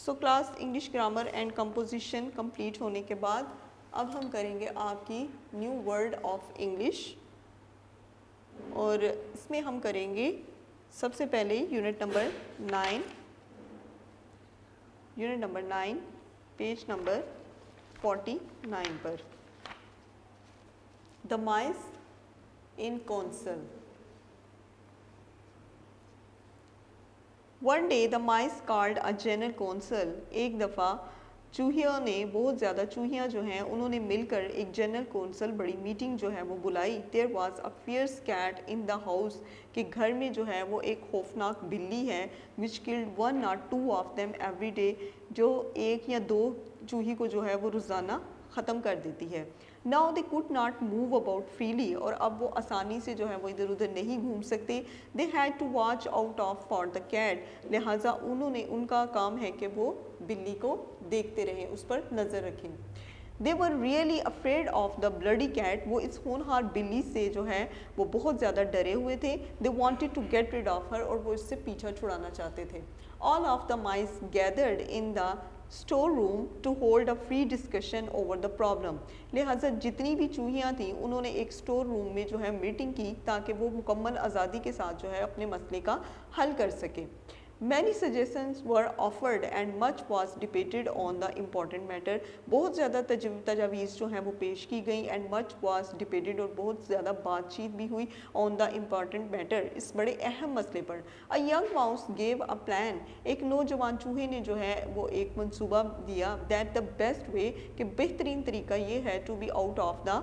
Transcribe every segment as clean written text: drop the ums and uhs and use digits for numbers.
So class English grammar and composition complete होने के बाद अब हम करेंगे आपकी न्यू वर्ड ऑफ इंग्लिश और इसमें हम करेंगे सबसे पहले यूनिट नंबर 9 पेज नंबर 49 पर the mice in council. One day the mice called a general council. एक दफ़ा चूहियों ने बहुत ज़्यादा चूहियाँ जो हैं उन्होंने मिलकर एक जनरल कौंसल बड़ी मीटिंग जो है वो बुलाई। There was a fierce cat in the house कि घर में जो है वो एक खौफनाक बिल्ली है which killed 1 or 2 of them every day, जो एक या दो चूही को जो है वो रोज़ाना ख़त्म कर देती है। Now they could not move about freely, और अब वो आसानी से जो है वो इधर उधर नहीं घूम सकते। They had to watch out of for the cat, लिहाजा उनका काम है कि वो बिल्ली को देखते रहें, उस पर नज़र रखें। They were really afraid of the bloody cat, वो इस होनहार बिल्ली से जो है वो बहुत ज़्यादा डरे हुए थे। They wanted to get rid of her, और वो इससे पीछा छुड़ाना चाहते थे। All of the mice gathered in the store room to hold a free discussion over the problem, लिहाजा जितनी भी चूहियाँ थीं उन्होंने एक स्टोर रूम में जो है मीटिंग की ताकि वो मुकम्मल आज़ादी के साथ जो है अपने मसले का हल कर सकें। Many suggestions were offered and much was debated on the important matter. बहुत ज़्यादा तजावीज़ जो हैं वो पेश की गई and much was debated, और बहुत ज़्यादा बातचीत भी हुई on the important matter, इस बड़े अहम मसले पर। A young mouse gave a plan, एक नौजवान चूहे ने जो है वो एक मंसूबा दिया, that the best way, कि बेहतरीन तरीका ये है to be out of the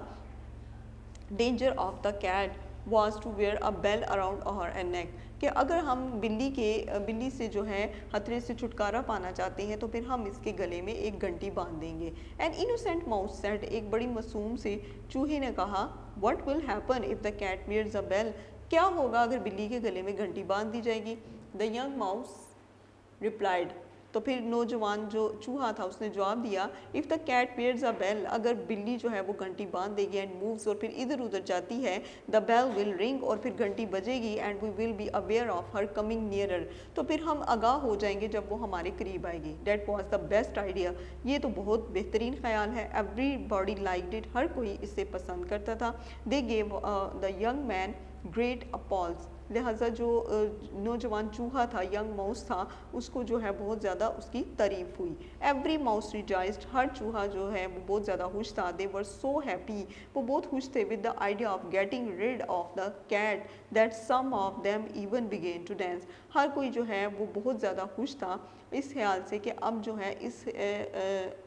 danger of the cat was to wear a bell around her neck, कि अगर हम बिल्ली से जो है खतरे से छुटकारा पाना चाहते हैं तो फिर हम इसके गले में एक घंटी बांध देंगे। एन इनोसेंट माउस सेड, एक बड़ी मासूम से चूहे ने कहा, what will happen if the cat wears a bell, क्या होगा अगर बिल्ली के गले में घंटी बांध दी जाएगी। द यंग माउस रिप्लाइड, तो फिर नौजवान जो चूहा था उसने जवाब दिया, if the cat wears a bell, अगर बिल्ली जो है वो घंटी बांध देगी एंड मूव्स, और फिर इधर उधर जाती है, द बेल विल रिंग, और फिर घंटी बजेगी, and we will be aware of her coming nearer, तो फिर हम आगाह हो जाएंगे जब वो हमारे करीब आएगी। That was the best idea, ये तो बहुत बेहतरीन ख्याल है। एवरी बॉडी लाइक्ड इट, हर कोई इसे पसंद करता था। They gave the young man great applause, लिहाजा जो नौजवान चूहा था, यंग माउस था, उसको जो है बहुत ज़्यादा उसकी तारीफ हुई। एवरी माउस रिजॉइस्ड, हर चूहा जो है वो बहुत ज़्यादा खुश था। दे वर सो हैप्पी, वो बहुत खुश थे with the idea of getting rid of the cat that some of them even began to dance, हर कोई जो है वो बहुत ज़्यादा खुश था इस ख्याल से कि अब जो है इस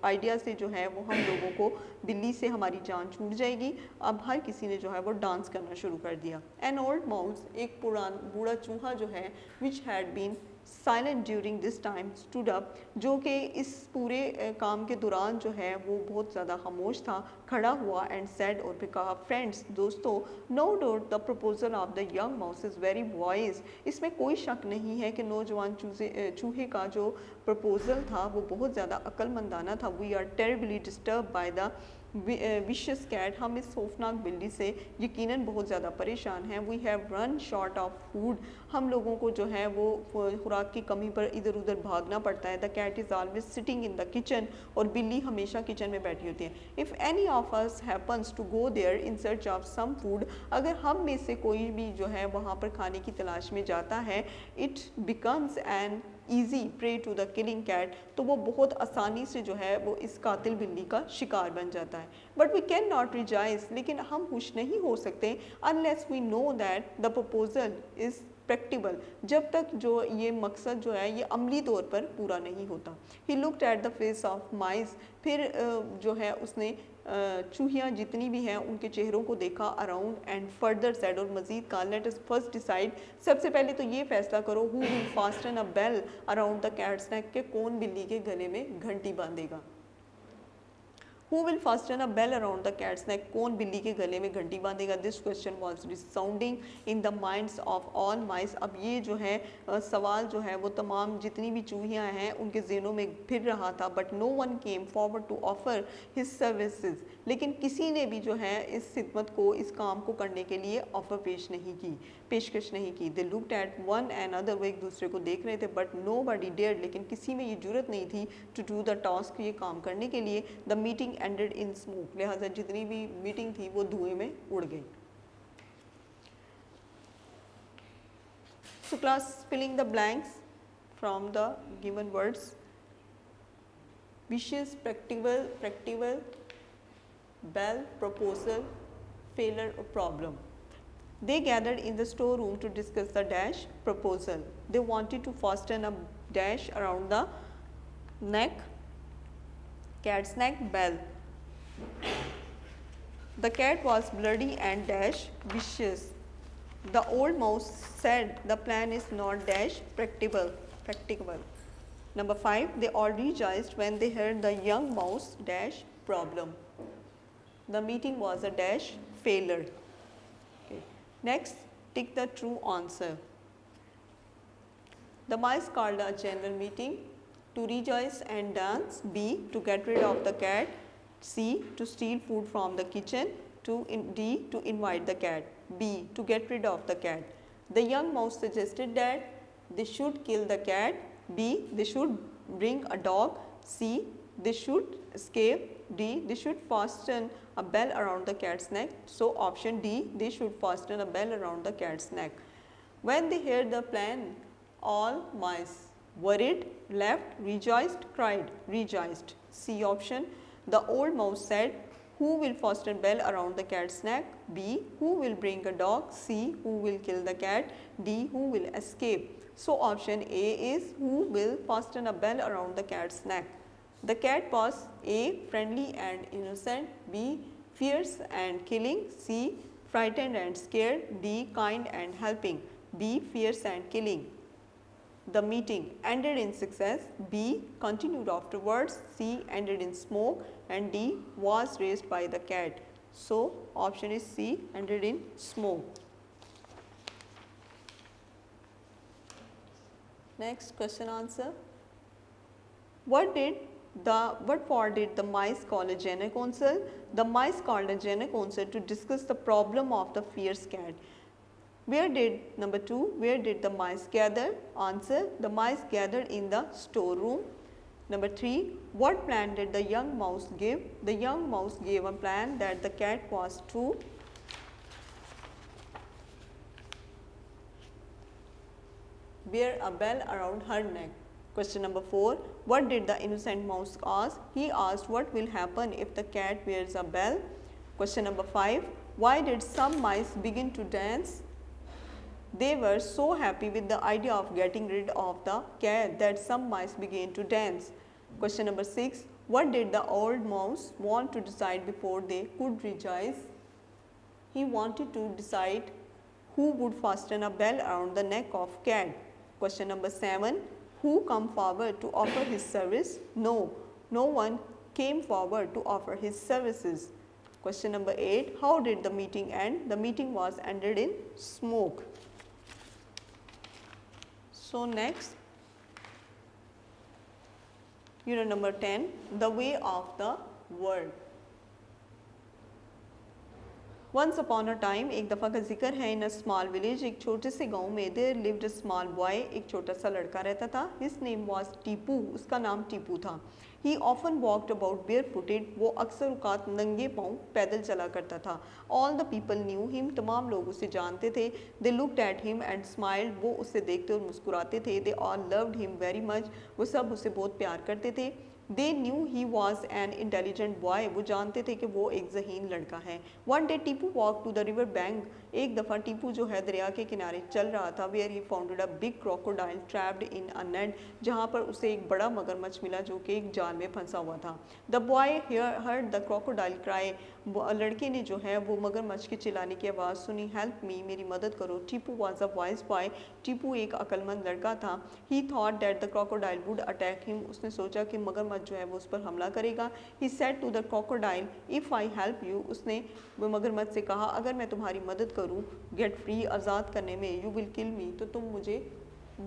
आइडिया से जो है वो हम लोगों को बिल्ली से हमारी जान छूट जाएगी। अब हर किसी ने जो है वो डांस करना शुरू कर दिया। एन ओल्ड माउस, एक बूढ़ा चूहा जो है, which had been silent during this time stood up, जो कि इस पूरे काम के दौरान जो है वो बहुत ज़्यादा खामोश था, खड़ा हुआ एंड सेड, और फिर कहा, फ्रेंड्स, दोस्तों, no doubt the proposal of the young mouse is very wise, इसमें कोई शक नहीं है कि नौजवान चूहे का जो प्रपोजल था वो बहुत ज़्यादा अक्लमंदाना था। We are terribly disturb by the vicious cat, हम इस खौफनाक बिल्ली से यकीनन बहुत ज़्यादा परेशान हैं। We have run short of food, हम लोगों को जो है वो खुराक की कमी पर इधर उधर भागना पड़ता है। The cat is always sitting in the kitchen, और बिल्ली हमेशा किचन में बैठी होती है। If any of us happens to go there in search of some food, अगर हम में से कोई भी जो है वहाँ पर खाने की तलाश में जाता है, it becomes an easy prey to the killing cat, तो वो बहुत आसानी से जो है वो इस कातिल बिल्ली का शिकार बन जाता है। But we can not rejoice, लेकिन हम खुश नहीं हो सकते, unless we know that the proposal is practicable, जब तक जो ये मकसद जो है ये अमली तौर पर पूरा नहीं होता। He looked at the face of mice, फिर जो है उसने चूहियाँ जितनी भी हैं उनके चेहरों को देखा अराउंड, एंड फर्दर सेड, और मजीद कहा, लेट अस फर्स्ट डिसाइड, सबसे पहले तो ये फैसला करो, who will fasten a bell around the cat's neck, के कौन बिल्ली के गले में घंटी बांधेगा। Who will fasten a bell around the cat's neck? कौन बिल्ली के गले में घंटी बांधेगा? This question was resounding in the minds of all mice. अब ये जो है सवाल जो है वो तमाम जितनी भी चूहियाँ हैं उनके ज़हनों में फिर रहा था. But no one came forward to offer his services. लेकिन किसी ने भी जो है इस खिदमत को, इस काम को करने के लिए ऑफर पेशकश नहीं की. They looked at one another, वो एक दूसरे को देख रहे थे. But nobody dared, लेकिन किसी में ये जुर्रत नहीं थी to do the task, ये काम करने के लिए. The meeting ended in smoke, लिहाजा जितनी भी मीटिंग थी वो धुएं में उड़ गई. So class, filling the blanks from the given words. Wishes, practical, bell, proposal, failure or problem. They gathered in the storeroom to discuss the dash proposal. They wanted to fasten a dash around the neck, cat's neck bell. The cat was bloody and dash vicious. The old mouse said the plan is not dash practicable. Number 5, they all rejoiced when they heard the young mouse dash problem. The meeting was a dash failure. Okay. Next, tick the true answer. The mice called a general meeting to rejoice and dance. B, to get rid of the cat. C, to steal food from the kitchen. D, to invite the cat. B, to get rid of the cat. The young mouse suggested that they should kill the cat. B, they should bring a dog. C, they should escape. D, they should fasten a bell around the cat's neck. So option D, they should fasten a bell around the cat's neck. When they heard the plan, all mice worried, left, rejoiced, cried, rejoiced. C option. The old mouse said, who will fasten bell around the cat's neck? B, who will bring a dog? C, who will kill the cat? D, who will escape? So option A is who will fasten a bell around the cat's neck. The cat was A, friendly and innocent. B, fierce and killing. C, frightened and scared. D, kind and helping. B, fierce and killing. The meeting ended in success. B, continued afterwards. C, ended in smoke. And D, was raised by the cat. So option is C, ended in smoke. Next question answer. What for did the mice call a general council? The mice called a general council to discuss the problem of the fierce cat. Number 2, where did the mice gather? Answer, the mice gathered in the storeroom. Number 3, what plan did the young mouse give? The young mouse gave a plan that the cat was to wear a bell around her neck. Question number 4, what did the innocent mouse ask? He asked what will happen if the cat wears a bell. Question number 5, why did some mice begin to dance? They were so happy with the idea of getting rid of the cat that some mice began to dance. Question number 6, what did the old mouse want to decide before they could rejoice? He wanted to decide who would fasten a bell around the neck of cat. Question number 7, who come forward to offer his service? No one came forward to offer his services. Question number 8, how did the meeting end? The meeting was ended in smoke. So next, unit number 10, the way of the world. Once upon a time, एक दफ़ा का जिक्र है, in a small village, एक छोटे से गांव में there lived a small boy, एक छोटा सा लड़का रहता था. His name was टीपू, उसका नाम टीपू था. He often walked about barefooted, वो अक्सर औकात नंगे पाँव पैदल चला करता था. All the people knew him, तमाम लोग उसे जानते थे. They looked at him and smiled, वो उसे देखते और मुस्कुराते थे. They all loved him very much, वो सब उसे बहुत प्यार करते थे. They knew he was an intelligent boy, वो जानते थे कि वो एक ज़हीन लड़का है. One day Tipu walked to the river bank, एक दफ़ा टीपू जो है दरिया के किनारे चल रहा था. Where he found a big crocodile trapped in a net, जहाँ पर उसे एक बड़ा मगरमच्छ मिला जो कि एक जाल में फंसा हुआ था. The boy heard the crocodile cry, लड़के ने जो है वो मगरमच्छ के चिल्लाने की आवाज़ सुनी. Help me, मेरी मदद करो. Tipu was a wise boy, Tipu एक अक्लमंद लड़का था. He thought that the crocodile would attack him, उसने सोचा कि मगरमच्छ मगरमच्छ जो है वो उस पर हमला करेगा। He said to the crocodile if I help you, उसने मगरमच्छ से कहा अगर मैं तुम्हारी मदद करूँ गेट फ्री, आज़ाद करने में, यू विल किल मी, तो तुम मुझे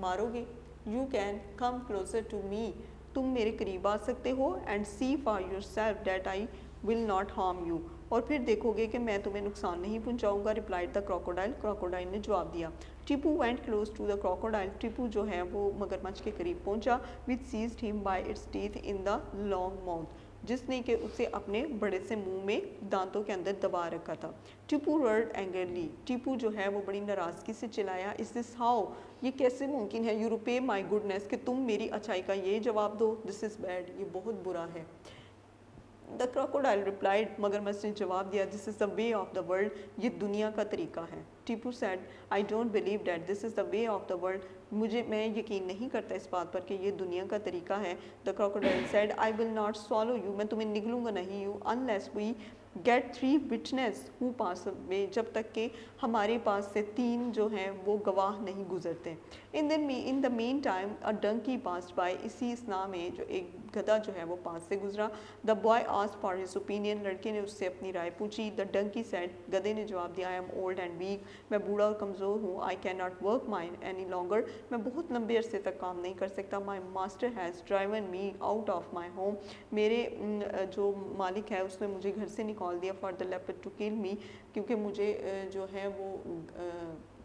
मारोगे। You can come closer to me, तुम मेरे करीब आ सकते हो, and see for yourself that I will not harm you, और फिर देखोगे कि मैं तुम्हें नुकसान नहीं पहुंचाऊंगा। रिप्लाइड द क्रोकोडाइल, क्रोकोडाइल ने जवाब दिया। Tipu went close to the crocodile, Tipu जो है वो मगरमच्छ के करीब पहुंचा। Which seized him by its teeth in the long mouth, जिसने कि उसे अपने बड़े से मुंह में दांतों के अंदर दबा रखा था। टीपू रोअर्ड एंग्रीली, टीपू जो है वो बड़ी नाराज़गी से चिल्लाया। इज दिस हाउ, ये कैसे मुमकिन है, यू रिपे माई गुडनेस, कि तुम मेरी अच्छाई का ये जवाब दो। दिस इज़ बैड, ये बहुत बुरा है। द क्रोकोडाइल रिप्लाइड, मगरमच्छ ने जवाब दिया, this is the way of the world, ये दुनिया का तरीका है। Tipu said I don't believe that this is the way of the world, मैं यकीन नहीं करता इस बात पर कि ये दुनिया का तरीका है। The crocodile said I will not swallow you, मैं तुम्हें निगलूंगा नहीं you, unless we get 3 witness who pass way, जब तक कि हमारे पास से 3 जो हैं वो गवाह नहीं गुजरते। In the mean time a donkey passed by, इसी इसना में जो एक गधा जो है वो पास से गुजरा। The boy asked for his opinion, लड़के ने उससे अपनी राय पूछी। द डंकी सेड, गधे ने जवाब दिया, I am old and weak, मैं बूढ़ा और कमज़ोर हूँ। I can not work mine any longer, मैं बहुत लंबे अरसे तक काम नहीं कर सकता। My master has driven me out of my home, मेरे जो मालिक है उसने मुझे घर से निकाल दिया। For the leopard to kill me, क्योंकि मुझे जो है वो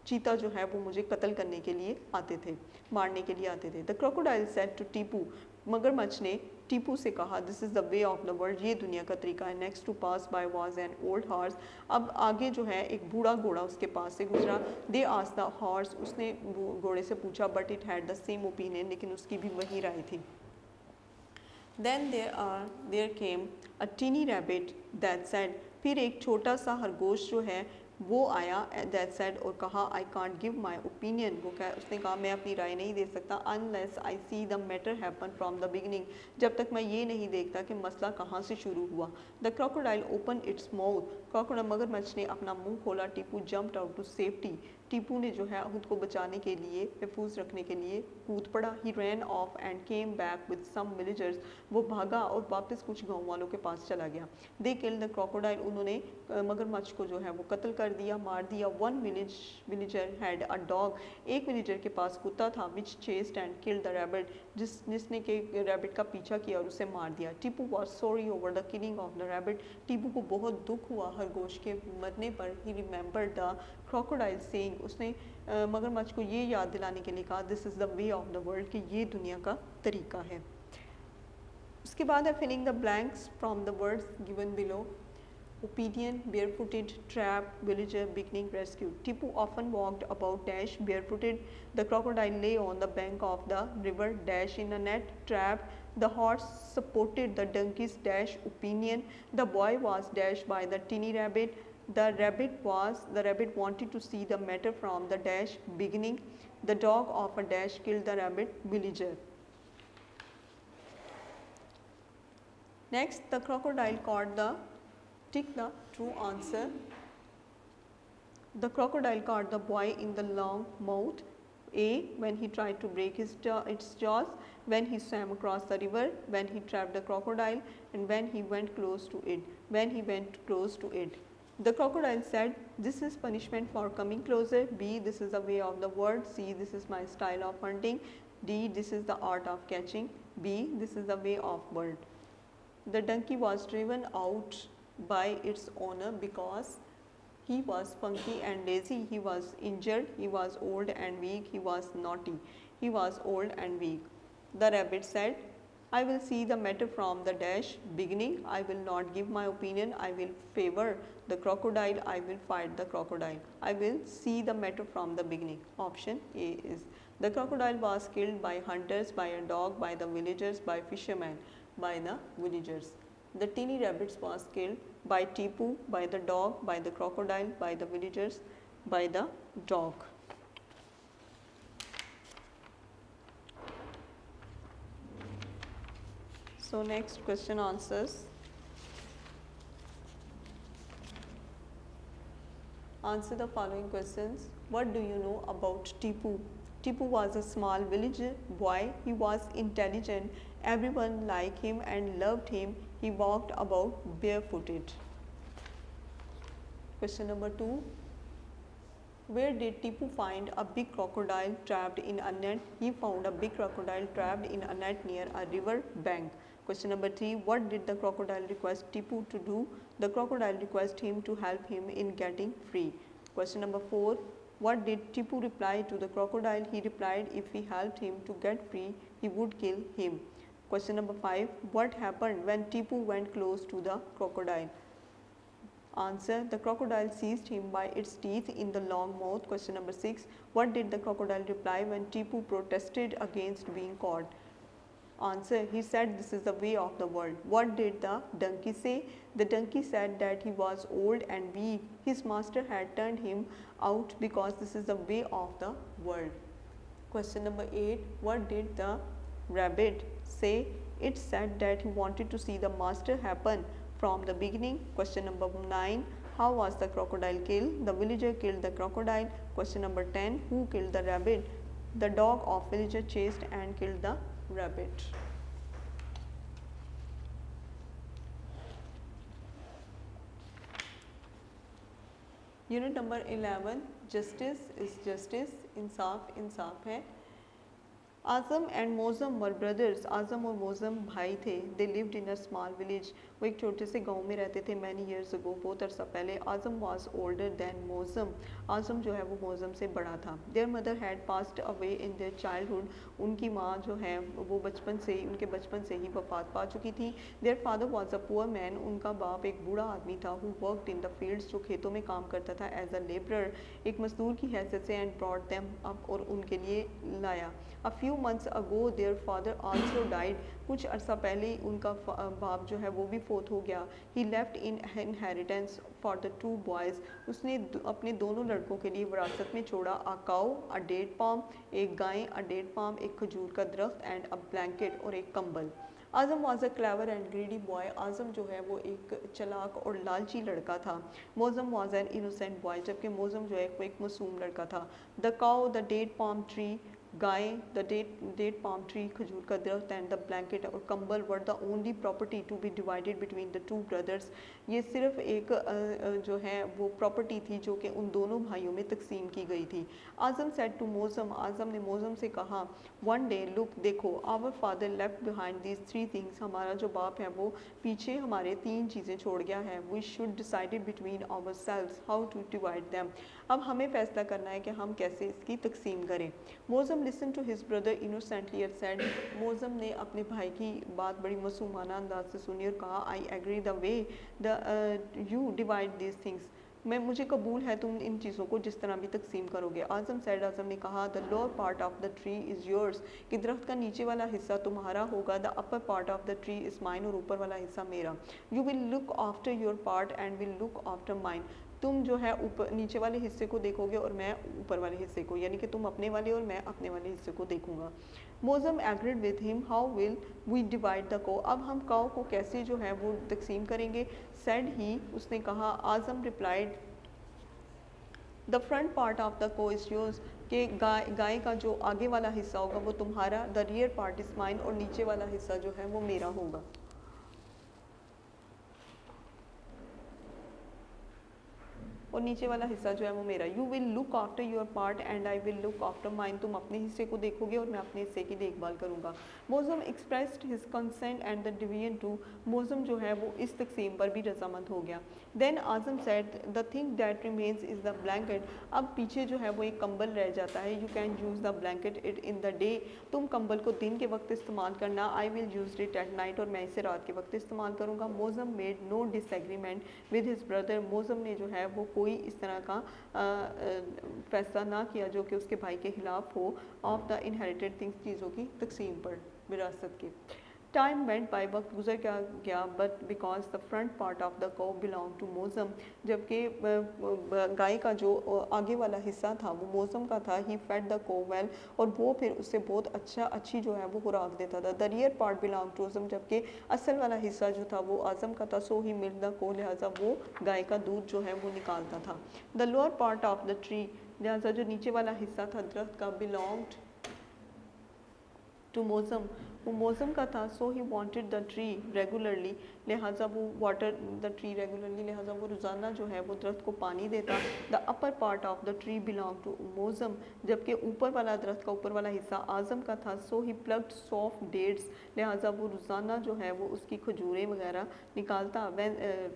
चीता जो है वो मुझे कत्ल करने के लिए आते थे, मारने के लिए आते थे। The crocodile said to Tipu, मगरमच्छ ने टीपू से कहा, this is the way of the world, ये दुनिया का तरीका है। Next to pass by was an old horse, अब आगे जो है एक बूढ़ा घोड़ा उसके पास से गुजरा। दे आस्क्ड द हॉर्स, उसने घोड़े से पूछा, but it had the same opinion, लेकिन उसकी भी वही राय थी। Then there came a teeny rabbit that said, फिर एक छोटा सा खरगोश जो है वो आया, that said, और कहा, I can't give my opinion, उसने कहा मैं अपनी राय नहीं दे सकता, unless I see the matter happen from the beginning, जब तक मैं ये नहीं देखता कि मसला कहाँ से शुरू हुआ। The crocodile opened its mouth, crocodile मगरमच्छ ने अपना मुंह खोला। Tipu jumped out to safety, Tipu ने जो है खुद को बचाने के लिए, महफूज रखने के लिए कूद पड़ा। He ran off and came back with some villagers, वो भागा और वापस कुछ गाँव वालों के पास चला गया। They killed the crocodile, उन्होंने मगरमच्छ को जो है वो कत्ल कर दिया, मार दिया। One villager had a dog, एक विलेजर के पास कुत्ता था, which chased and killed the rabbit, जिसने के रैबिट का पीछा किया और उसे मार दिया। Tipu was sorry over the killing of the rabbit, Tipu को बहुत दुख हुआ खरगोश के मरने पर। He remembered the crocodile saying, उसने मगरमच्छ को ये याद दिलाने के लिए कहा, this is the way of the world, कि ये दुनिया का तरीका है। उसके बाद है filling the blanks from the words given below. Opinion, barefooted, trap, villager, beginning, rescue. Tipu often walked about dash barefooted. The crocodile lay on the bank of the river dash in a net trap. The horse supported the donkey's dash opinion. The boy was dashed by the teeny rabbit. The rabbit wanted to see the matter from the dash beginning. The dog of a dash killed the rabbit villager. Next, the crocodile caught the Tick the true answer. The crocodile caught the boy in the long mouth. A. When he tried to break its jaws, when he swam across the river, when he trapped the crocodile, and when he went close to it. When he went close to it. The crocodile said, this is punishment for coming closer. B. This is the way of the world. C. This is my style of hunting. D. This is the art of catching. B. This is the way of bird. The donkey was driven out by its owner because he was funky and lazy, he was injured, he was old and weak, he was naughty, he was old and weak. The rabbit said, I will see the matter from the dash beginning, I will not give my opinion, I will favor the crocodile, I will fight the crocodile, I will see the matter from the beginning. Option A is, the crocodile was killed by hunters, by a dog, by the villagers, by fishermen, by the villagers. The teeny rabbits was killed by Tipu, by the dog, by the crocodile, by the villagers, by the dog. So next question answers. Answer the following questions. What do you know about Tipu? Tipu was a small village boy. He was intelligent Everyone liked him and loved him. He walked about barefooted. Question number 2. Where did Tipu find a big crocodile trapped in a net? He found a big crocodile trapped in a net near a river bank. Question number 3. What did the crocodile request Tipu to do? The crocodile requested him to help him in getting free. Question number 4. What did Tipu reply to the crocodile? He replied if he helped him to get free, he would kill him. Question number 5. What happened when Tipu went close to the crocodile? Answer. The crocodile seized him by its teeth in the long mouth. Question number 6. What did the crocodile reply when Tipu protested against being caught? Answer. He said this is the way of the world. What did the donkey say? The donkey said that he was old and weak. His master had turned him out because this is the way of the world. Question number 8. What did the rabbit say? It said that he wanted to see the master happen from the beginning. Question number 9. How was the crocodile killed? The villager killed the crocodile. Question number 10. Who killed the rabbit? The dog of villager chased and killed the rabbit. Unit number 11. Justice is justice. इंसाफ इंसाफ है. आज़म and Mauzam were brothers. आज़म और मौज़म भाई थे. They lived in a small village. वो एक छोटे से गांव में रहते थे. मैनी ईयर्स अगो, बहुत अरसा पहले. आज़म वाज ओल्डर दैन मौज़म. आज़म जो है वो मौज़म से बड़ा था. There mother had passed away in their childhood. उनकी माँ जो है वो बचपन से ही, उनके बचपन से ही वफात पा चुकी थी. Their father was a poor man. उनका बाप एक बूढ़ा आदमी था. Who worked in the fields, जो खेतों में काम करता था. एज अ लेबरर, एक मजदूर की हैसियत से. एंड ब्रॉट देम अप, और उनके लिए लाया. A few months ago their father also died. कुछ अर्सा पहले ही उनका बाप जो है वो भी फोत हो गया. He left in inheritance for the two boys. उसने अपने दोनों लड़कों के लिए विरासत में छोड़ा. A cow, a date palm, एक गाय. अ डेट पाम, एक खजूर का दरख्त. एंड अ ब्लैंकेट, और एक कंबल. Azam was a clever and greedy boy. Azam जो है वो एक चलाक और लालची लड़का था. Mauzam was an innocent boy, जबकि मौज़म जो है वो एक मासूम लड़का था. The cow, the date palm tree, गाय, द डेट पाम ट्री, खजूर का दरख्त. एंड द ब्लैंकेट, और कंबल, were the only property to be divided between the two brothers. ये सिर्फ एक जो है वो प्रॉपर्टी थी जो कि उन दोनों भाइयों में तकसीम की गई थी. Azam said to Mauzam. आज़म ने मौज़म से कहा, वन डे लुक, देखो, our father left behind these three things. हमारा जो बाप है वो पीछे हमारे 3 चीज़ें छोड़ गया है. We should decided between ourselves how to divide them. अब हमें फैसला करना है कि हम कैसे इसकी तकसीम करें. Mauzam listen to his brother innocently and said. मौज़म ने अपने भाई की बात बड़ी मासूमाना अंदाज से सुनी और कहा, I agree the way the you divide these things. मुझे कबूल है तुम इन चीज़ों को जिस तरह भी तकसीम करोगे. आज़म सेड, आज़म ने कहा, the lower part of the tree is yours, कि दरख्त का नीचे वाला हिस्सा तुम्हारा होगा. The upper part of the tree is mine, और ऊपर वाला हिस्सा मेरा. You will look after your part and will look after mine. तुम जो है ऊपर नीचे वाले हिस्से को देखोगे और मैं ऊपर वाले हिस्से को, यानी कि तुम अपने वाले और मैं अपने वाले हिस्से को देखूंगा. Mauzam agreed with him. How will we divide the cow. अब हम काउ को कैसे जो है वो तकसीम करेंगे. सेड ही, उसने कहा. Azam replied, the front part of the cow is yours, कि गाय का जो आगे वाला हिस्सा होगा वो तुम्हारा. The rear part is mine, और नीचे वाला हिस्सा जो है वो मेरा होगा. और नीचे वाला हिस्सा जो है वो मेरा. You will look after your part and I will look after mine. तुम अपने हिस्से को देखोगे और मैं अपने हिस्से की देखभाल करूँगा. Mauzam expressed his consent and the division too. Mauzam जो है वो इस तकसीम पर भी रजामंद हो गया. Then Azam said, the thing that remains is the blanket. अब पीछे जो है वो एक कंबल रह जाता है. You can use the blanket it in the day. तुम कंबल को दिन के वक्त इस्तेमाल करना. I will use it at night, और मैं इसे रात के वक्त इस्तेमाल करूँगा. Mauzam made no disagreement with his brother. Mauzam ने जो है वो कोई इस तरह का फैसला ना किया जो कि उसके भाई के खिलाफ हो. ऑफ द इनहेरिटेड थिंग्स, चीज़ों की तकसीम पर, विरासत की. टाइम वेंट बाई, वक्त गुजर गया. But because the front part of the को बिलोंग टू मौज़म, जबकि गाय का जो आगे वाला हिस्सा था वो मौज़म का था. ही फेड द को वेल, और वो फिर उससे बहुत अच्छी जो है वो खुराक देता था. The rear part belong to Azam, जबकि असल वाला हिस्सा जो था वो आज़म का था. सो ही मिल्क द को, लिहाजा वो गाय का दूध जो है वो निकालता था. The lower part of the tree, लिहाजा जो नीचे वाला हिस्सा था दरख्त का, बिलोंग्ड टू मौज़म, वो मौसम का था, so he wanted the tree regularly, लिहाजा वो वाटर द ट्री रेगुलरली, लिहाजा वो रोज़ाना जो है वो दरख्त को पानी देता। The upper part of the tree belong to Mausam, जबकि ऊपर वाला दरख्त का ऊपर वाला हिस्सा आज़म का था। सो ही प्लग्ड सॉफ्ट डेट्स, लिहाजा वो रोज़ाना जो है वो उसकी खजूरें वगैरह निकालता,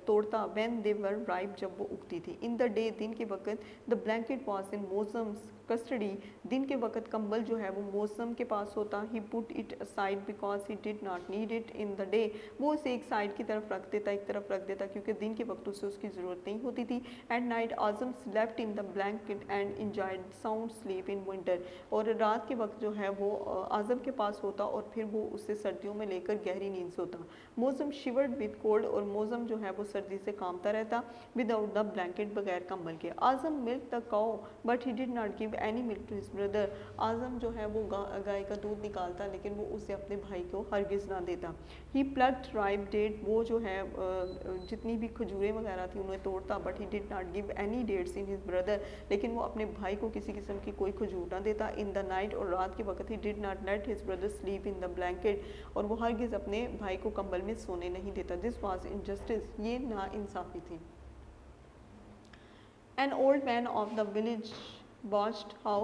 तोड़ता। व्हेन दे वर राइप, जब वो उगती थी। इन द डे, दिन के वक्त, the blanket was in Mauzam's custody, दिन के वक्त कंबल जो है वो मौसम के पास होता। He put it aside because he did not need it in the day, वो उसे एक साइड की तरफ रख देता, एक तरफ रख देता, क्योंकि दिन के वक्त उसे उसकी ज़रूरत नहीं होती थी। At night Azam slept in the blanket and enjoyed sound sleep in winter, और रात के वक्त जो है वो आज़म के पास होता और फिर वो उससे सर्दियों में लेकर गहरी नींद सोता। मौसम शिवर्ड विद कोल्ड, और मौसम जो है वो सर्दी से कांपता रहता, विदाउट द ब्लैंकेट, बगैर कंबल के। Azam milk the cow but he did not give any milk to his brother, Azam जो है वो गाय का दूध निकालता, लेकिन वो उसे अपने भाई को हरगिज़ ना देता। ही प्लग्ड राइप डेट, वो जो है जितनी भी खजूरें वगैरह थी उन्हें तोड़ता। But he did not give any dates in his brother, लेकिन वो अपने भाई को किसी किस्म की कोई खजूर ना देता। इन द नाइट, और रात के वक्त, ही did not let his brother sleep in the blanket, और वो हरगिज़ अपने भाई को कंबल में सोने नहीं देता। दिस वॉज इनजस्टिस, ये नाइंसाफ़ी थी। An old man of the village watched how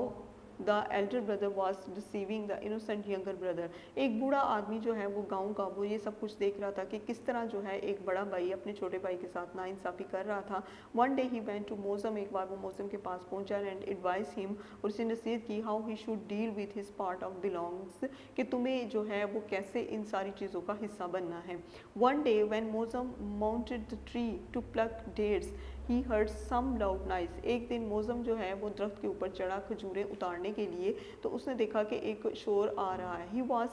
the elder brother was deceiving the innocent younger brother, एक बूढ़ा आदमी जो है वो गाँव का, वो ये सब कुछ देख रहा था कि किस तरह जो है एक बड़ा भाई अपने छोटे भाई के साथ नाइंसाफ़ी कर रहा था। One day he went to Mausam, एक बार वो मौसम के पास पहुंचा एंड एडवाइस हिम, और उसने नसीहत की, how he should deal with his part of belongs, कि तुम्हें जो है वो कैसे इन सारी चीज़ों का हिस्सा बनना है। One day when Mausam mounted the tree to pluck dates, he heard some loud noise, एक दिन मौसम जो है वो दरख्त के ऊपर चढ़ा खजूरें उतारने के लिए, तो उसने देखा कि एक शोर आ रहा है। ही वॉज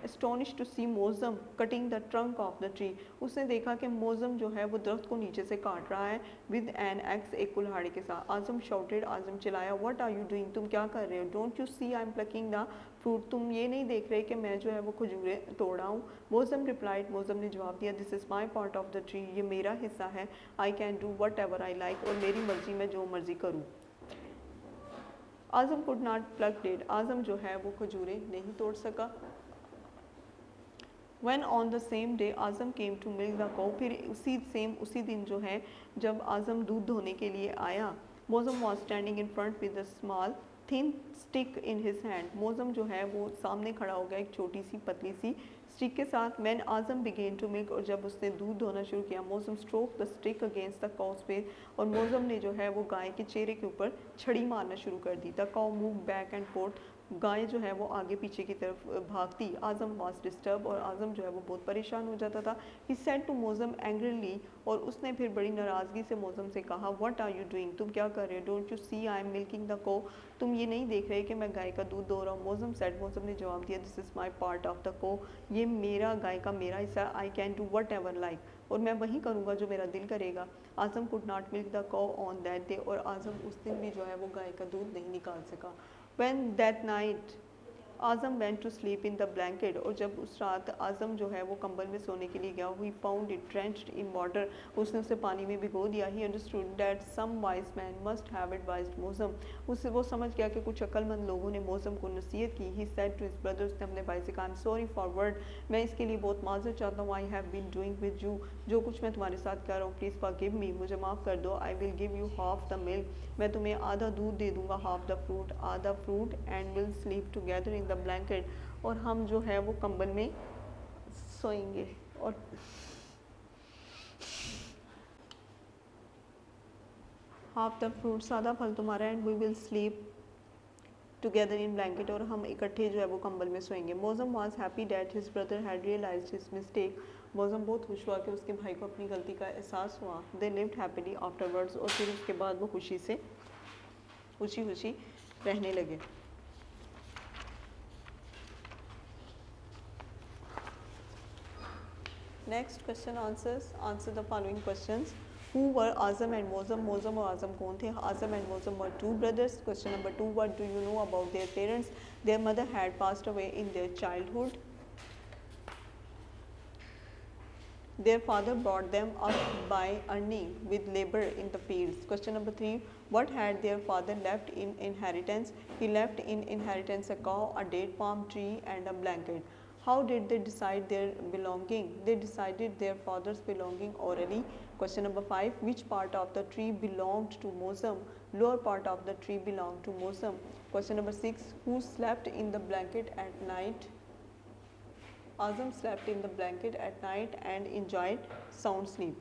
एस्टोनिश टू सी मौसम cutting the trunk of the tree, उसने देखा कि मौसम जो है वो दरख्त को नीचे से काट रहा है विद एन एक्स, एक कुल्हाड़ी के साथ। आज़म शाउटेड, आज़म चिल्लाया, व्हाट आर यू डूइंग, तुम क्या कर रहे हो। Don't you see I am plucking the fruit, तुम ये नहीं देख रहे कि मैं जो है वो खजूरें तोड़ रहा हूँ। मौसम रिप्लाइड, मौसम ने जवाब दिया, this is my part of the tree, ये मेरा हिस्सा है। I can do what ever I like, और मेरी मर्जी में जो मर्जी करूँ। आज़म कुड नॉट प्लक डेट, आज़म जो है वो खजूरें नहीं तोड़ सका। When on the same day Azam came to milk the cow, फिर उसी दिन जो है जब आज़म दूध धोने के लिए आया, मौसम was standing in front with a small thin stick in his hand, मौसम जो है वो सामने खड़ा हो गया एक छोटी सी पतली सी स्टिक के साथ। When Azam began to milk, और जब उसने दूध धोना शुरू किया, मौसम stroke the stick against the cow's face, और मौसम ने जो है वो गाय के चेहरे के ऊपर छड़ी मारना शुरू कर दी। The cow moved back and forth, गाय जो है वो आगे पीछे की तरफ भागती। आज़म वॉज डिस्टर्ब, और आज़म जो है वो बहुत परेशान हो जाता था। ही सेड टू मौसम एंग्रीली, और उसने फिर बड़ी नाराज़गी से मौसम से कहा, व्हाट आर यू डूइंग, तुम क्या कर रहे हो। Don't you see I am milking the cow, तुम ये नहीं देख रहे कि मैं गाय का दूध दो रहा हूँ। मौसम सेड, मौसम ने जवाब दिया, this is my part of the को, ये मेरा गाय का मेरा हिस्सा। I can do what ever like, और मैं वही करूँगा जो मेरा दिल करेगा। आज़म कुड नॉट मिल्क द को ऑन दैट डे, और आज़म उस दिन भी जो है वो गाय का दूध नहीं निकाल सका। When that night Azam went to sleep in the blanket, और जब उस रात आज़म जो है वो कंबल में सोने के लिए गया, he found it drenched in water, उसने उसे पानी में भिगो दिया। He understood that some wise man must have advised मौसम, उससे वो समझ गया कि कुछ अक्लमंद लोगों ने मौसम को नसीहत की। He said to his brother, उसने अपने भाई से कहा, I'm sorry for word, मैं इसके लिए बहुत माज़रत चाहता हूँ। I have been doing with you, जो कुछ मैं तुम्हारे साथ कर रहा हूँ, प्लीज़ forgive me, मुझे माफ़ कर दो। I will give you half the milk, मैं तुम्हें आधा दूध दे दूँगा, half the fruit, आधा fruit, and we'll sleep together in the blanket, और हम जो है वो कंबल में सोएंगे। और हाफ द फ्रूट, सादा फल तुम्हारा, and we will sleep together in blanket, और हम इकट्ठे जो है वो कंबल में सोएंगे। Mausam was happy that his brother had realised his mistake, Mausam बहुत खुश हुआ कि उसके भाई को अपनी गलती का एहसास हुआ। दे लिव्ड हैप्पीली आफ्टरवर्ड्स, और फिर उसके बाद वो खुशी से खुशी रहने लगे। Next question answers, answer the following questions. Who were Azam and Mozam? Mozam और Azam कौन थे? Azam and Mozam were two brothers. Question number 2, what do you know about their parents? Their mother had passed away in their childhood. Their father brought them up by earning with labor in the fields. Question number 3, what had their father left in inheritance? He left in inheritance a cow, a date palm tree, and a blanket. How did they decide their belonging? They decided their father's belonging orally. Question number 5. Which part of the tree belonged to Mosem? Lower part of the tree belonged to Mosem. Question number 6. Who slept in the blanket at night? Azam slept in the blanket at night and enjoyed sound sleep.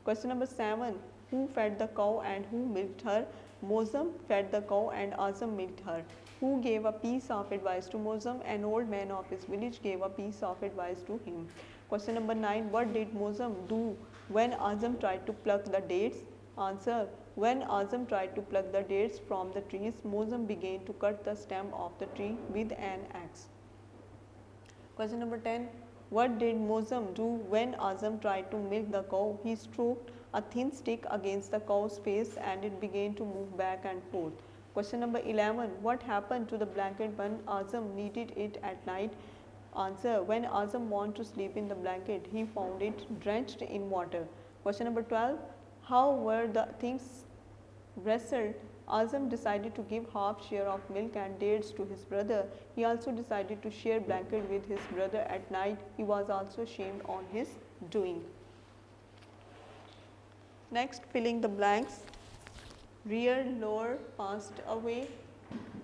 Question number 7. Who fed the cow and who milked her? Mosem fed the cow and Azam milked her. Who gave a piece of advice to Mosem? An old man of his village gave a piece of advice to him. Question number 9. What did Mosem do when Azam tried to pluck the dates? Answer. When Azam tried to pluck the dates from the trees, Mosem began to cut the stem of the tree with an axe. Question number 10. What did Mosem do when Azam tried to milk the cow? He stroked a thin stick against the cow's face and it began to move back and forth. Question number 11. What happened to the blanket when Azam needed it at night? Answer. When Azam wanted to sleep in the blanket, he found it drenched in water. Question number 12. How were the things wrestled? Azam decided to give half share of milk and dates to his brother. He also decided to share blanket with his brother at night. He was also shamed on his doing. Next, filling the blanks. Rear, lower, passed away,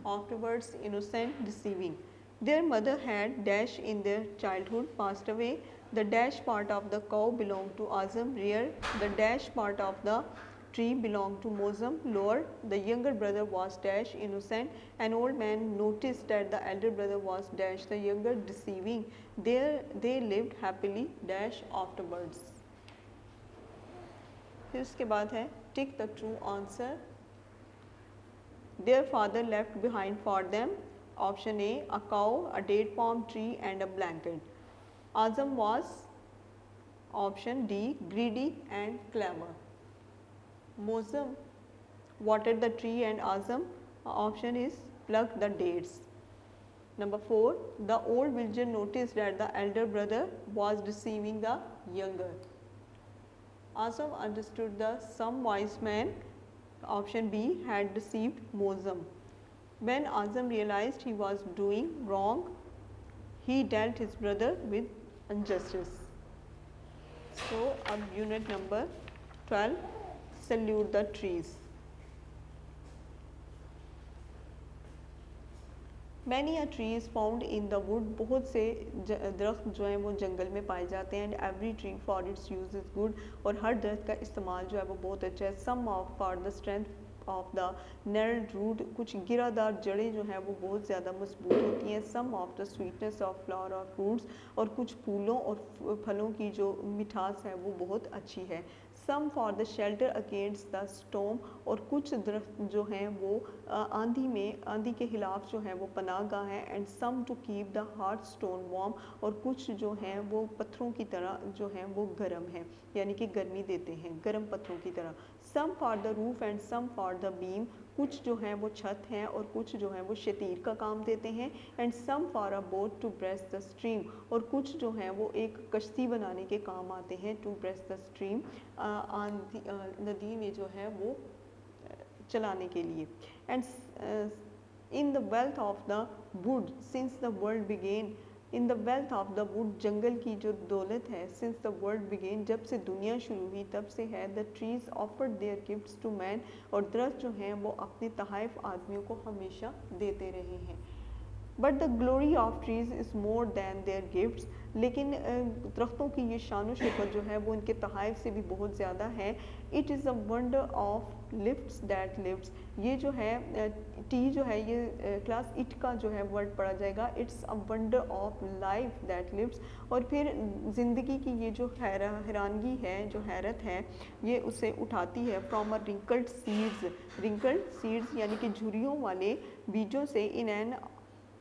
afterwards innocent, deceiving. Their mother had dash in their childhood, passed away. The dash part of the cow belonged to Azam, rear. The dash part of the tree belonged to Mosem, lower. The younger brother was dash, innocent. An old man noticed that the elder brother was dash, the younger, deceiving. There they lived happily, dash, afterwards. फिर उसके बाद है tick the true answer. Their father left behind for them. Option A, a cow, a date palm tree and a blanket. Azam was, option D, greedy and clever. Mosem watered the tree and Azam, option is plucked the dates. Number 4, the old villager noticed that the elder brother was deceiving the younger. Azam understood that some wise man, option B, had deceived Mosem. When Azam realized he was doing wrong, he dealt his brother with injustice. So, अब unit number 12, salute the trees. Many a tree is found in the wood. बहुत से दरख्त जो हैं वो जंगल में पाए जाते हैं. And every tree for its use is good. और हर दरख्त का इस्तेमाल जो है वो बहुत अच्छा है. Some of for the strength of the gnarled root, कुछ गिरादार जड़ें जो हैं वो बहुत ज़्यादा मजबूत होती हैं. Some of the sweetness of flower or fruits, और कुछ फूलों और फलों की जो मिठास है वो बहुत अच्छी है. Some for the shelter against the storm, और कुछ दरख्त जो हैं वो आंधी के खिलाफ जो है वो पनाह गाह हैं. And some to keep the hard stone warm, और कुछ जो हैं वो पत्थरों की तरह जो हैं वो गर्म हैं, यानी कि गर्मी देते हैं, गर्म पत्थरों की तरह. Some for the roof and some for the beam, कुछ जो हैं वो छत हैं और कुछ जो हैं वो शतीर का काम देते हैं. And some for a boat to breast the stream, और कुछ जो हैं वो एक कश्ती बनाने के काम आते हैं. To breast the stream, नदी में जो है वो चलाने के लिए. And in the wealth of the wood since the world began, in the wealth of the wood, जंगल की जो दौलत है, सिंस द वर्ल्ड बिगेन, जब से दुनिया शुरू हुई तब से है. The trees offered their gifts to man, और दरख्त जो हैं वो अपने तहाइफ आदमियों को हमेशा देते रहे हैं. But the glory of trees is more than their gifts, लेकिन दरख्तों की ये शान शौकत जो है वो इनके तहाइफ से भी बहुत ज़्यादा है. It is a wonder of lifts that lifts, ये जो है टी जो है ये क्लास इट का जो है वर्ड पढ़ा जाएगा. It's a wonder of life that lifts, और फिर ज़िंदगी की ये जो हैरानगी है, जो हैरत है, ये उसे उठाती है. फ्रॉम अ रिंकल्ड सीड्स यानी कि झुर्रियों वाले बीजों से, in an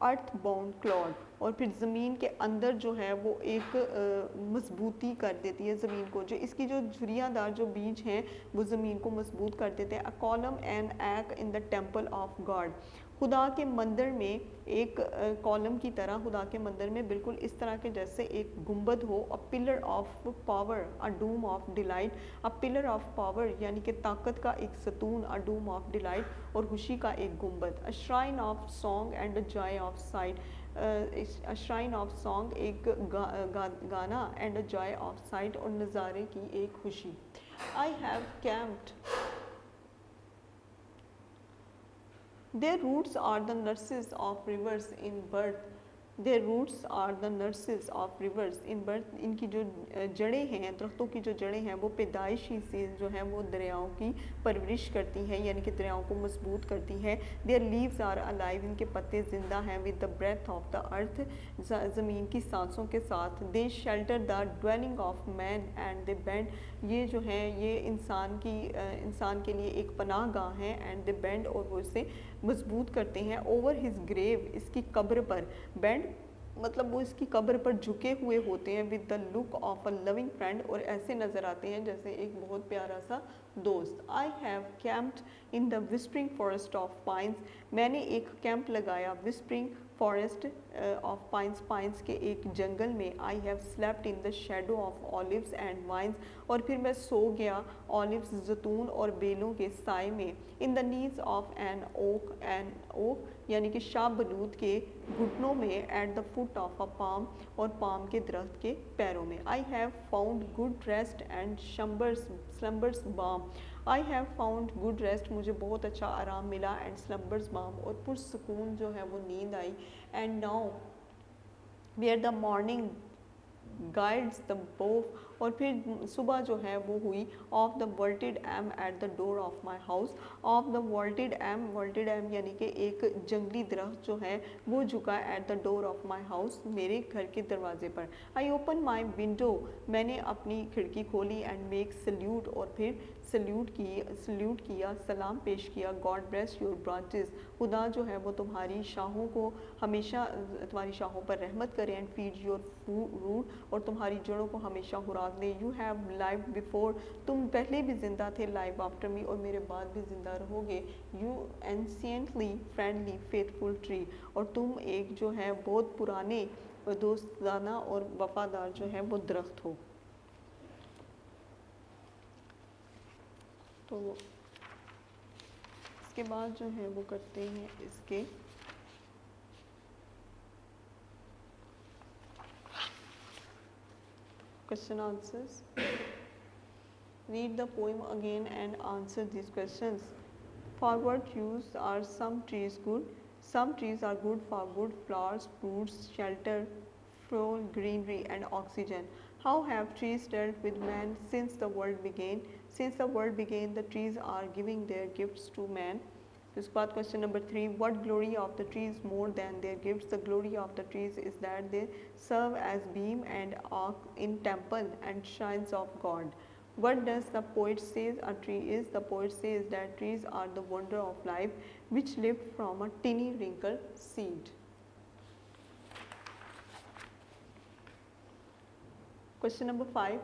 earth bound Claude, और फिर ज़मीन के अंदर जो है वो एक मजबूती कर देती है ज़मीन को. जो इसकी जो झुर्रियाँदार जो बीज हैं वो ज़मीन को मजबूत कर देते हैं. A column and act in the temple of God, खुदा के मंदिर में एक कॉलम की तरह, खुदा के मंदिर में बिल्कुल इस तरह के जैसे एक गुंबद हो. A pillar of power, a dome of delight, a pillar of power यानी कि ताकत का एक सतून, अ डूम ऑफ डिलाइट और खुशी का एक गुंबद. A shrine of song and a joy of sight, a shrine of song, एक गाना and a joy of sight, और नज़ारे की एक खुशी. I have camped. Their roots are the nurses of rivers in birth. Their roots are the nurses of rivers in birth. इनकी जो जड़ें हैं, दरख्तों की जो जड़ें हैं, वो पैदाइशी से जो है वो दरियाओं की परवरिश करती हैं, यानी कि दरियाओं को मजबूत करती हैं. Their leaves are alive. इनके पत्ते ज़िंदा हैं. With the breath of the earth. ज़मीन की सांसों के साथ. They shelter the dwelling of man and they bend. ये जो है ये इंसान के लिए एक पनाह गाह है. And they bend, और वो इसे मजबूत करते हैं. Over his grave, इसकी कब्र पर. Bend मतलब वो इसकी कब्र पर झुके हुए होते हैं. With the look of a loving friend, और ऐसे नज़र आते हैं जैसे एक बहुत प्यारा सा दोस्त. I have camped in the whispering forest of pines. मैंने एक कैंप लगाया whispering forest of pines, pines के एक जंगल में. I have slept in the shadow of olives and vines, और फिर मैं सो गया ऑलिव्स, जैतून और बेलों के साए में. In the knees of an oak यानी कि शाहबलूत के घुटनों में. At the foot of a palm, और पाम के दरख्त के पैरों में. I have found good rest and slumbers balm. I have found good rest, मुझे बहुत अच्छा आराम मिला. एंड स्लम्बर्स बाम, और पुरसकून जो है वो नींद आई. And now where the morning guides the bough, और फिर सुबह जो है वो हुई. Of the averted elm at the door of my house. Of the averted elm यानी कि एक जंगली दरख्त जो है वो झुका at the door of my house, मेरे घर के दरवाजे पर. आई ओपन माई विंडो, मैंने अपनी खिड़की खोली. एंड मेक सल्यूट, और फिर सल्यूट किया, सलाम पेश किया. गॉड ब्लेस योर ब्रांचेस, खुदा जो है वो तुम्हारी शाहों को हमेशा, तुम्हारी शाहों पर रहमत करें. एंड फीड योर रूट, और तुम्हारी जड़ों को हमेशा खुराक दे. यू हैव लाइव बिफोर, तुम पहले भी जिंदा थे. लाइव आफ्टर मी, और मेरे बाद भी जिंदा रहोगे. यू एंशियंटली फ्रेंडली फेथफुल ट्री, और तुम एक जो है बहुत पुराने दोस्ताना और वफादार जो है वो दरख्त हो. तो इसके बाद जो है वो करते हैं इसके question answers. Read the poem again and answer these questions. Forward cues: are some trees good? Some trees are good for wood, flowers, fruits, shelter, fuel, greenery and oxygen. How have trees dealt with man since the world began? Since the world began, the trees are giving their gifts to man. This part question number 3. What glory of the trees more than their gifts? The glory of the trees is that they serve as beam and ark in temple and shrines of God. What does the poet say a tree is? The poet says that trees are the wonder of life which lived from a tiny wrinkled seed. Question number 5.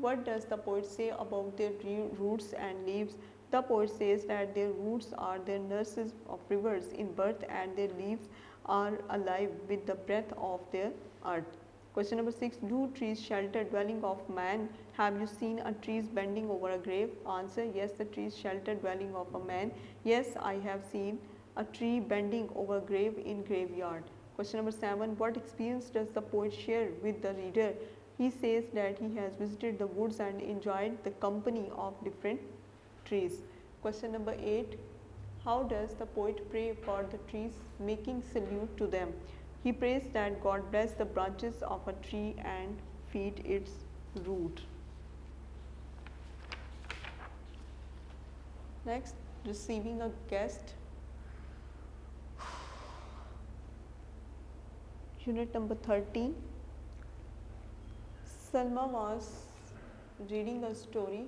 What does the poet say about their roots and leaves? The poet says that their roots are their nurses of rivers in birth, and their leaves are alive with the breath of their earth. Question number 6. Do trees shelter dwelling of man? Have you seen a trees bending over a grave? Answer: yes, the trees shelter dwelling of a man. Yes, I have seen a tree bending over a grave in graveyard. Question number 7. What experience does the poet share with the reader? He says that he has visited the woods and enjoyed the company of different trees. Question number 8. How does the poet pray for the trees, making salute to them? He prays that God bless the branches of a tree and feed its root. Next, receiving a guest. Unit number 13. Salma was reading a story.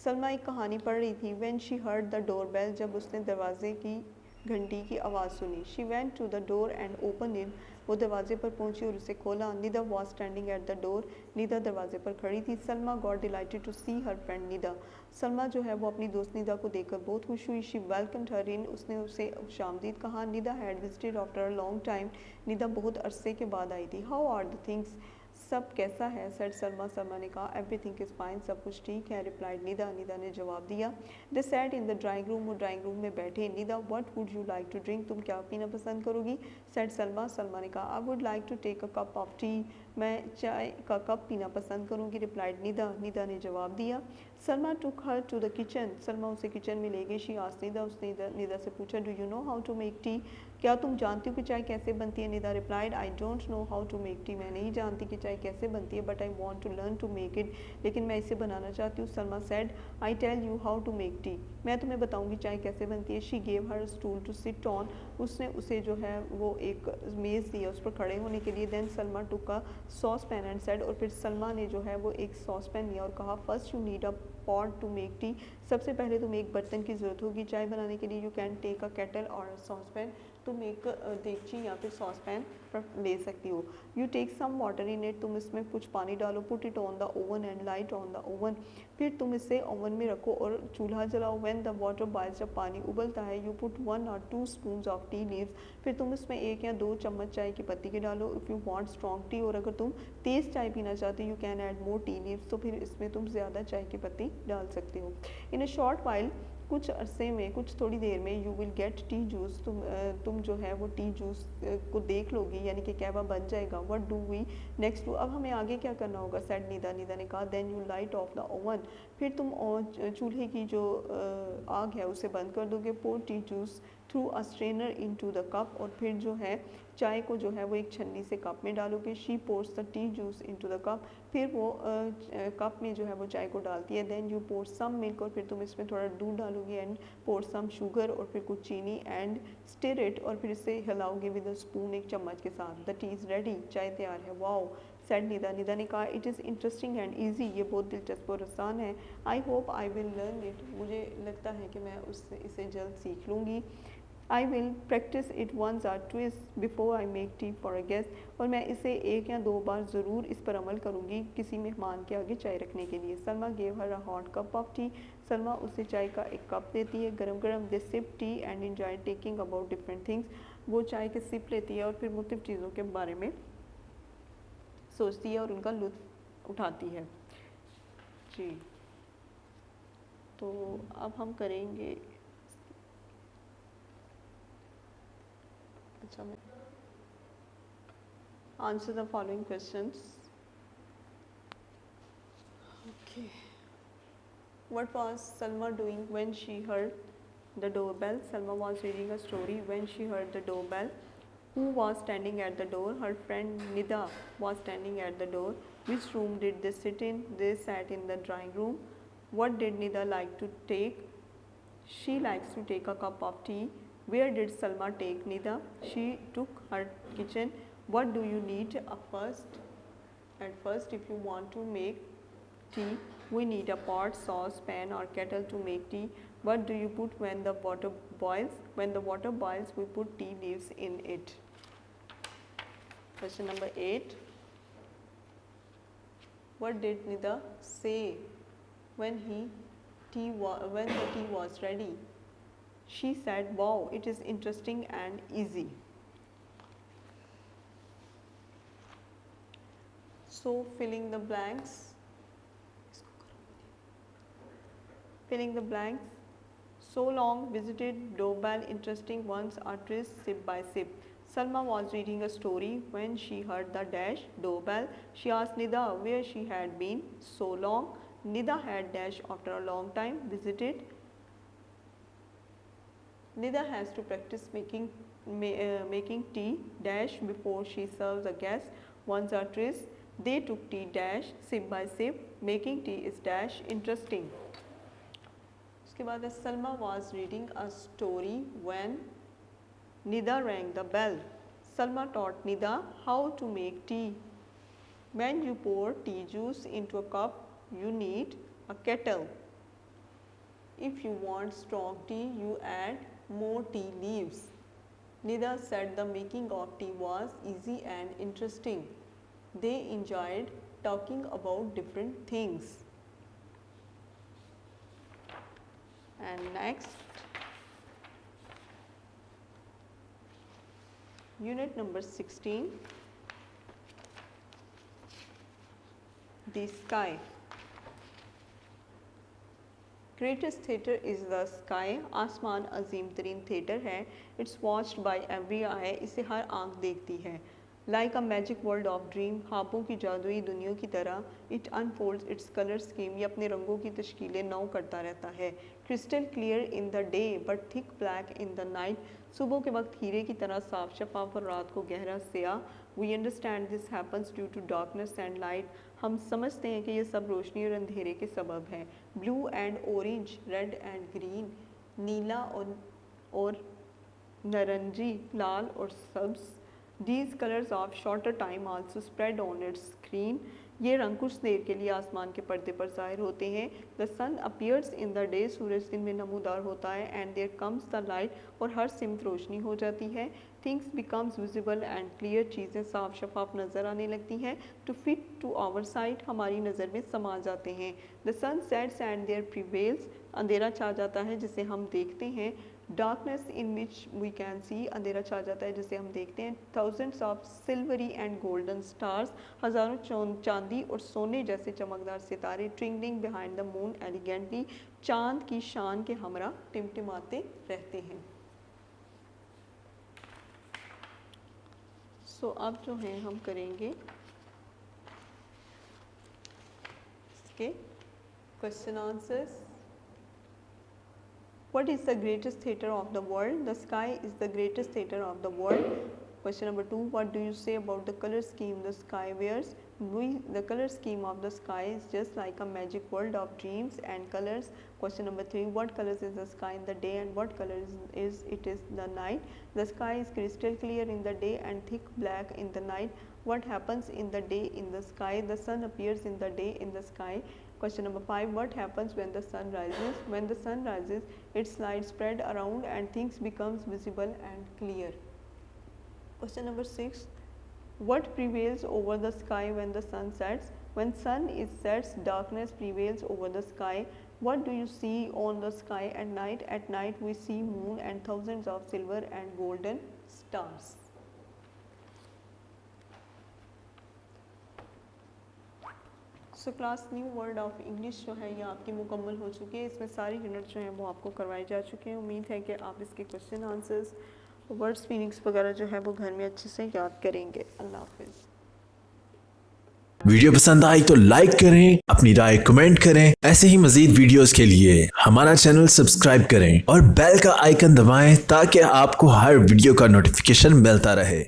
Salma एक कहानी पढ़ रही थी. When she heard the doorbell, जब उसने दरवाजे की घंटी की आवाज़ सुनी. She went to the door and opened it. वो दरवाजे पर पहुंची और उसे खोला. Nida was standing at the door. Nida दरवाजे पर खड़ी थी. Salma got delighted to see her friend Nida. Salma जो है वो अपनी दोस्त निदा को देखकर बहुत खुश हुई. She welcomed her in. उसने उसे खुशामदीद कहा. Nida had visited after a long time. Nida बहुत अरसे के बाद आई थी. How are the things? सब कैसा है? सेड सलमा, सलमा ने कहा एवरीथिंग इज़ फाइन, सब कुछ ठीक है। रिप्लाइड निदा, निदा ने जवाब दिया। They sat in the drawing room, वो ड्राइंग रूम में बैठे। Nida what would you like to drink, तुम क्या पीना पसंद करोगी? सेड सलमा, सलमा ने कहा I would like to take a cup of tea, मैं चाय का कप पीना पसंद करूँगी। रिप्लाइड निदा, निदा ने जवाब दिया। Salma took her to the kitchen, Salma उसे किचन में ले गई। शी आस्क्ड निदा, उसने निदा से पूछा do you know how to make tea, क्या तुम जानती हो कि चाय कैसे बनती है? Nida replied I don't know how to make tea, मैं नहीं जानती कि चाय कैसे बनती है, but I want to learn to make it, लेकिन मैं इसे बनाना चाहती हूँ। Salma said I tell you how to make tea, मैं तुम्हें बताऊंगी चाय कैसे बनती है। She gave her stool to sit on, उसने उसे जो है वो एक मेज़ दिया उस पर खड़े होने के लिए। Then Salma took a saucepan and said, और फिर सलमा ने जो है वो एक सॉस पैन लिया और कहा first you need a pot to make tea, सबसे पहले तुम्हें एक बर्तन की ज़रूरत होगी चाय बनाने के लिए। You can take a kettle और सॉस पैन, तुम एक देगची या फिर सॉस पैन ले सकती हो। You take some water in it, तुम इसमें कुछ पानी डालो। Put it on the oven and light on the oven, फिर तुम इसे ओवन में रखो और चूल्हा जलाओ। व्हेन द वाटर बॉयल्स, जब पानी उबलता है, you put 1 or 2 spoons of tea leaves, फिर तुम इसमें 1 या 2 चम्मच चाय की पत्ती के डालो। If you want strong T, और अगर तुम तेज़ चाय पीना चाहते हो, you can add more tea leaves, तो फिर इसमें तुम ज़्यादा चाय की पत्ती डाल सकते हो। इन अ शॉर्ट वाइल, कुछ अरसे में, कुछ थोड़ी देर में, you will get T juice, तुम जो है वो टी जूस को देख लोगी, यानी कि कहवा बन जाएगा। What do we next to, अब हमें आगे क्या करना होगा? सेड निदा, निदा ने कहा then you light off the oven, फिर तुम चूल्हे की जो आग है उसे बंद कर दोगे। Pour tea juice through a strainer into the cup, और फिर जो है चाय को जो है वो एक छन्नी से कप में डालोगे। She pores the T juice into the cup, फिर वो कप में जो है वो चाय को डालती है। Then you pour some milk, और फिर तुम इसमें थोड़ा दूध डालोगे। एंड पोर सम शुगर, और फिर कुछ चीनी। एंड स्टिर इट, और फिर इसे हिलाओगे विद अ स्पून, एक चम्मच के साथ। द टी इज़ रेडी, चाय तैयार है। वाओ, सेड निदा, निदा ने कहा it is interesting and easy, ये बहुत दिलचस्प और आसान है। I hope I will learn it, मुझे लगता है कि मैं उससे इसे जल्द सीख लूँगी। I will practise it once or twice before I make tea for a guest, और मैं इसे 1 या 2 बार ज़रूर इस पर अमल करूँगी किसी मेहमान के आगे चाय रखने के लिए। Salma gave her a hot cup of tea, Salma उसे चाय का एक कप देती है गरम गरम। They sip tea and enjoy taking about different things, वो चाय के सिप लेती है और फिर मुख्तलिफ चीज़ों के बारे में सोचती है और उनका लुत्फ़ उठाती है। जी, तो अब हम करेंगे, अच्छा मैं answer the following questions. Okay. What was Salma doing when she heard the doorbell? Salma was reading a story when she heard the doorbell. Who was standing at the door? Her friend Nida was standing at the door. Which room did they sit in? They sat in the drawing room. What did Nida like to take? She likes to take a cup of tea. Where did Salma take Nida? She took her kitchen. What do you need at first if you want to make tea? We need a pot, sauce, pan or kettle to make tea. What do you put when the water boils? When the water boils, we put tea leaves in it. Question number 8. What did Nida say when the tea was ready? She said, wow, it is interesting and easy. So filling the blanks. So long, visited, doorbell, interesting ones, artist, sip by sip. Salma was reading a story when she heard the dash doorbell. She asked Nida where she had been so long. Nida had dash after a long time, visited. Nida has to practice making tea dash before she serves a guest. One's a tris. They took tea dash sip by sip. Making tea is dash interesting. उसके बाद है Salma was reading a story when Nida rang the bell. Salma taught Nida how to make tea. When you pour tea juice into a cup, you need a kettle. If you want strong tea, you add more tea leaves. Nida said the making of tea was easy and interesting. They enjoyed talking about different things. And next, unit number 16. The sky. Greatest theatre is the sky. आसमान अजीम तरीन theatre है। It's watched by every I, इसे हर आंख देखती है। Like a magic world of dream, ख्वाबों की जादुई दुनिया की तरह। It unfolds its colour scheme, ये अपने रंगों की तश्कीलें नौ करता रहता है। Crystal clear in the day but thick black in the night, सुबह के वक्त हीरे की तरह साफ शफाफ और रात को गहरा स्याह। We understand this happens due to darkness and light, हम समझते हैं कि ये सब रोशनी और अंधेरे के सबब है। Blue and orange, red and green, नीला और नारंगी, लाल और सब्ज। These colors of shorter time also spread on its screen, ये रंग कुछ देर के लिए आसमान के पर्दे पर ज़ाहिर होते हैं। The sun appears in the day, सूरज दिन में नमूदार होता है। And there comes the light, और हर सिमत रोशनी हो जाती है। Things becomes visible and clear, चीज़ें साफ शफाफ नज़र आने लगती हैं। To fit to our sight, हमारी नज़र में समा जाते हैं। The sun sets and there prevails, अंधेरा छा जाता है जिसे हम देखते हैं। Darkness in which we can see, अंधेरा छा जाता है जिसे हम देखते हैं। Thousands of silvery and golden stars, हज़ारों चांदी और सोने जैसे चमकदार सितारे। Twinkling behind the moon elegantly, चांद की शान के हमरा टिमटिमाते रहते हैं। सो अब जो है हम करेंगे इसके question answers. What is the greatest theatre of the world? The sky is the greatest theatre of the world. Question number 2. What do you say about the color scheme the sky wears? The color scheme of the sky is just like a magic world of dreams and colors. Question number 3. What colors is the sky in the day and what color is it is the night? The sky is crystal clear in the day and thick black in the night. What happens in the day in the sky? The sun appears in the day in the sky. Question number 5. What happens when the sun rises? When the sun rises, its light spread around and things becomes visible and clear. Question number 6. What prevails over the sky when the sun sets? When sun is sets, darkness prevails over the sky. What do you see on the sky at night? At night we see moon and thousands of silver and golden stars. So class new word of English जो है ये आपकी मुकम्मल हो चुकी है। इसमें सारी यूनिट जो हैं वो आपको करवाए जा चुके हैं। उम्मीद है कि आप इसके क्वेश्चन आंसर्स, वर्ड्स, मीनिंग्स वगैरह जो है वो घर में अच्छे से याद करेंगे। अल्लाह हाफिज़। वीडियो पसंद आई तो लाइक करें, अपनी राय कमेंट करें। ऐसे ही मजीद वीडियोस के लिए हमारा चैनल सब्सक्राइब करें और बेल का आइकन दबाएं ताकि आपको हर वीडियो का नोटिफिकेशन मिलता रहे।